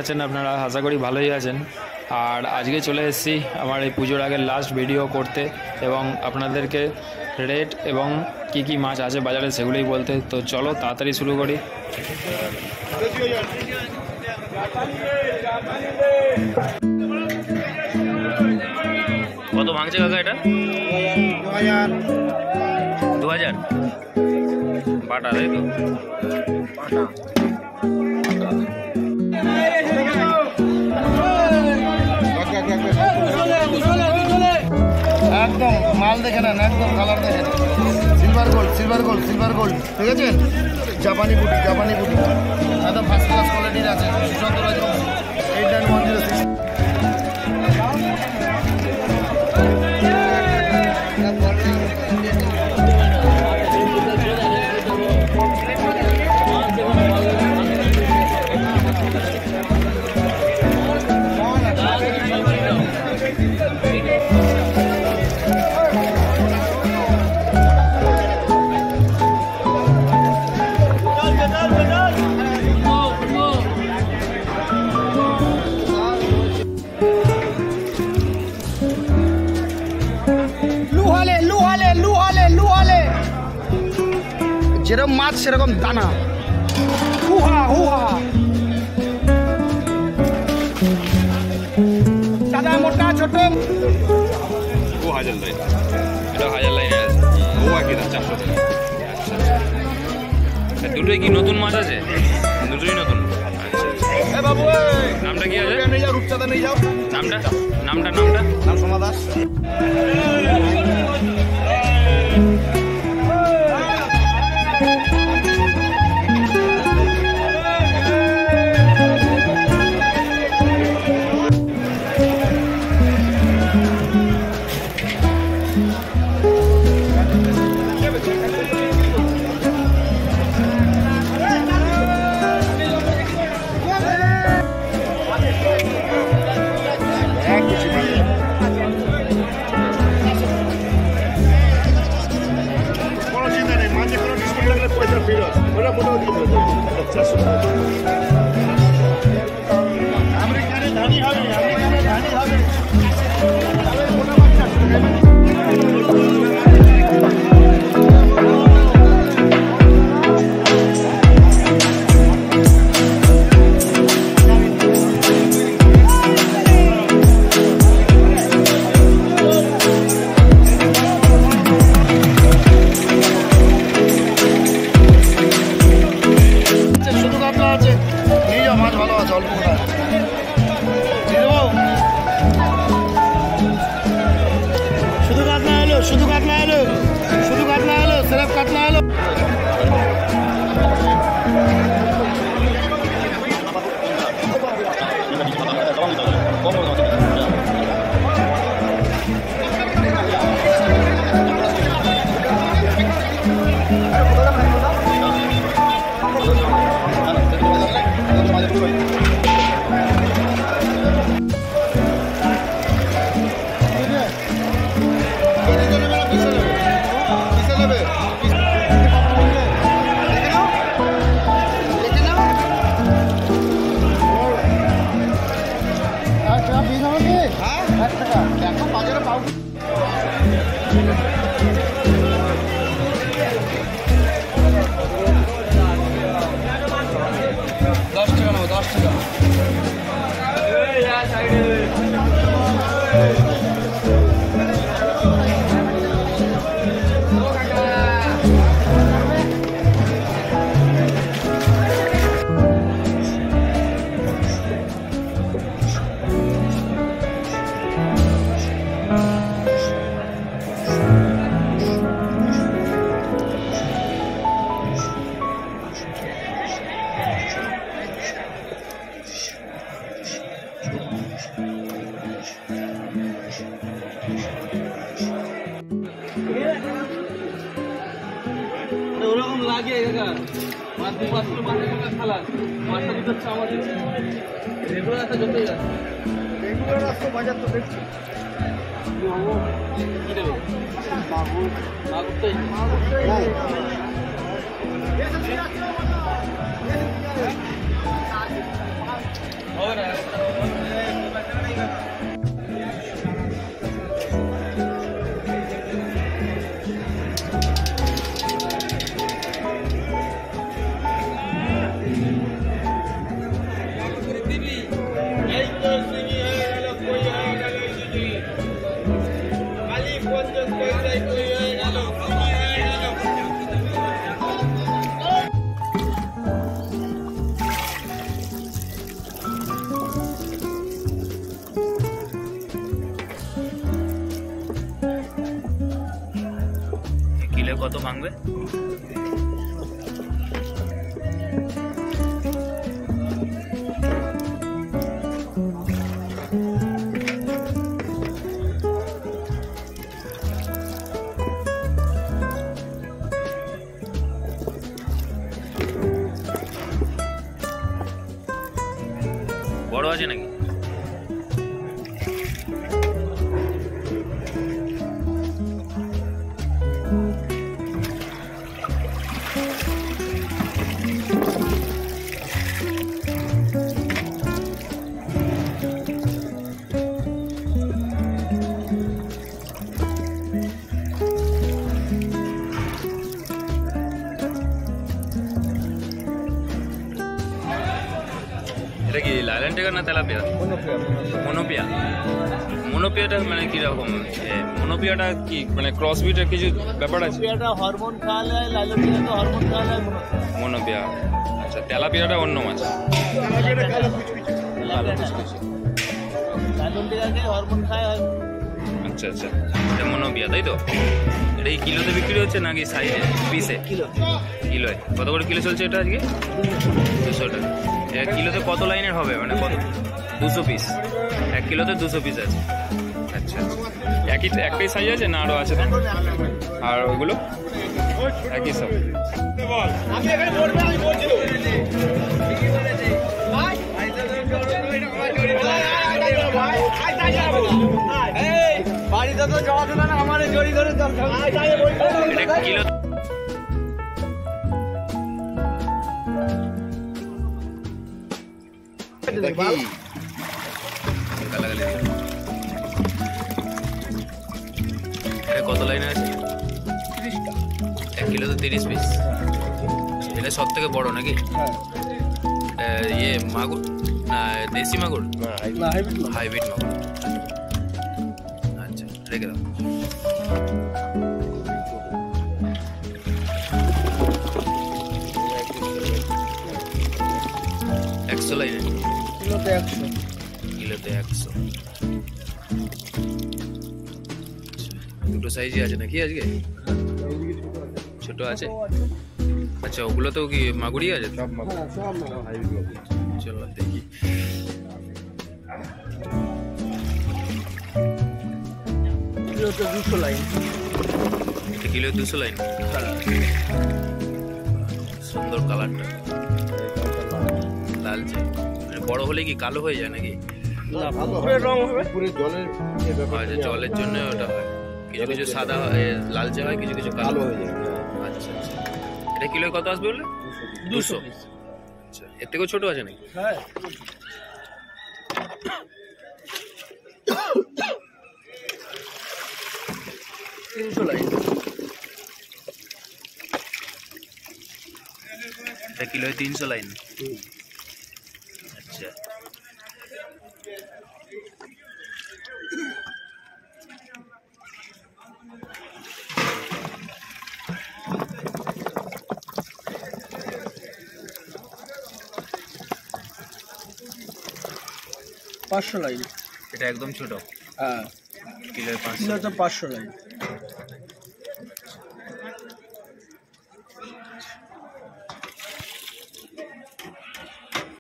আছেন আপনারা? আশা করি ভালোই আছেন। আর আজকে চলে এসেছি আমার এই পুজোর আগের লাস্ট ভিডিও করতে এবং আপনাদেরকে রেট এবং কি কি মাছ আছে বাজারে সেগুলোই বলতে। তো চলো তাড়াতাড়ি শুরু করি। কত ভাঙছে কাকা এটা? 2000 বাটা, তাই তো? একদম মাল দেখে নেন, একদম কালার দেখেন। Silver gold, silver gold, silver gold, ঠিক আছে? জাপানি বুটি, জাপানি বুটি, একদম ফার্স্ট ক্লাস কোয়ালিটির আছে। সুশান্ত রাজবংশী 89106। যেরকম মাছ সেরকম দানা, হুহা হুহা। দাদা মোটা ছোট ও 1000 লাইন, এটা 1000 লাইনের আছে। ও একই দাম 400 টাকা। দুটোই কি নতুন মাছ আছে? দুটোই নতুন। এ বাবু, নামটা কি আছে? নিয়ে যাও, রূপচাঁদা নিয়ে যাও। নামটা নাম সোমা দাস। ওরকম লাগে মাছ খেলা মাছটা দিতে আমাদের রেগুলার একটা যতই আছে রেগুলার আসতো বাজার তো দেখছি কি দেবে মাগুর তো কিলো কত ভাঙবে? বড় আছে নাকি? এটা কি লাইল্যান্ড টাইগার না তেলাপিয়া? মনোপিয়া। মনোপিয়াটা মানে কি রকম? মনোপিয়াটা কি মানে ক্রসবিটের কিছু ব্যাপার আছে? এটা হরমোন খাওয়ালে লাইলোপিয়া তো হরমোন খাওয়ালে মনোপিয়া। আচ্ছা, তেলাপিয়াটা অন্য মাছ। লাইলোপিয়াকে হরমোন খায়। আচ্ছা আচ্ছা, এটা মনোপিয়া তাই তো? এটা কি কিলোতে বিক্রি হচ্ছে নাকি সাইজে পিসে? কিলো। কিলোয় কত করে কিলো চলছে এটা আজকে? 200 টাকা। 1 কিলোতে কত লাইনের হবে মানে কত? 200 পিস। 1 কিলোতে 200 পিস আছে। আচ্ছা আচ্ছা, একটাই সাইজ আছে না আরও আছে? আর ওইগুলো একই সব? বাড়িতে তো যাওয়া ছিল না আমার জড়ি ধরে কিলো কত লাইনে আছে? 1 কিলোতে 30 পিস। এটা সব থেকে বড় নাকি? ইয়ে মাগুর না দেশি মাগুর? হাইব্রিড মাগুর। আচ্ছা, রেখে দাও। লাইনে কিলোতে 100। কিলোতে 100। দুটো সাইজই আছে নাকি আজকে? ছোট আছে? আচ্ছা, ওগুলোতেও কি মাগুরি আছে? চলো দেখি। কিলোতে 200 লাইন। Kilo 200 line. সুন্দর কালারটা, লালচে। মানে বড় হলে কি কালো হয়ে যায় নাকি? রং হবে পুরো জলের। আচ্ছা, জলের জন্য ওটা হয়। কিছু কিছু সাদা লালচে হয়, কিছু কিছু কালো হয়ে যায়। আচ্ছা আচ্ছা, এটা কিলো কত আসবে বলে? 200। আচ্ছা, এর থেকেও ছোট আছে নাকি? হ্যাঁ, 300 লাইন। এটা কিলোয় 300 লাইন। আচ্ছা, পাঁচশো লাইন। এটা একদম ছোট। হ্যাঁ, কিলোয় 500। কিলোতে 500 লাইন।